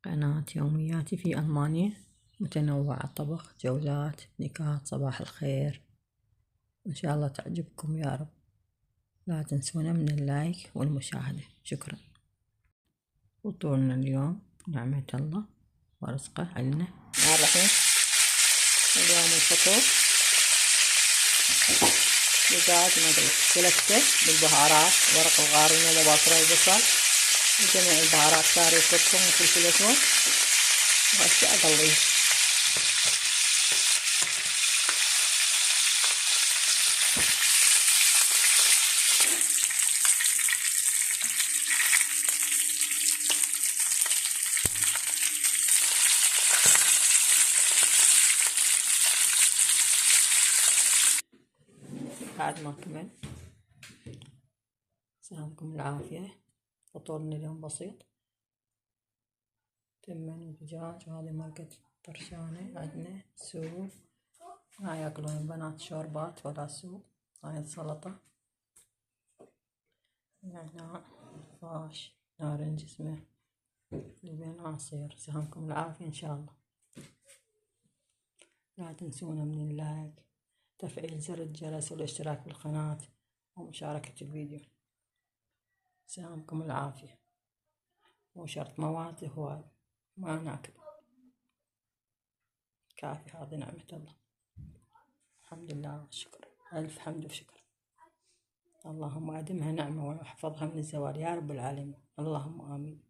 قناة يومياتي في ألمانيا، متنوعة، طبخ، جولات، نكات، صباح الخير. إن شاء الله تعجبكم يا رب. لا تنسونا من اللايك والمشاهدة. شكرا. فطورنا اليوم نعمة الله ورزقه علينا. الرحيم. اليوم الفطور دجاج مدري كلفته بالبهارات، ورق الغارين وبصل وبصل وجميع البهارات، كاري وكركم وفلفل اسود، وهسه اقليه. بعد ما كمل، سلامكم العافية. فطورنا اليوم بسيط، تمن ودجاج، وهذه ماركة طرشانة. عندنا سوب، ما ياكلون البنات شوربات ولا سوب. هاي السلطة، نعناع، فاش، نارنج اسمه، لبن عصير. سلامكم العافية إن شاء الله. لا تنسونا من اللايك، تفعيل زر الجرس، والاشتراك بالقناة، ومشاركة الفيديو. سلامكم العافية. مو شرط مواد هواي، ما ناكل، كافي. هذه نعمة الله، الحمد لله والشكر، ألف حمد وشكر. اللهم أدمها نعمة واحفظها من الزوال يا رب العالمين، اللهم آمين.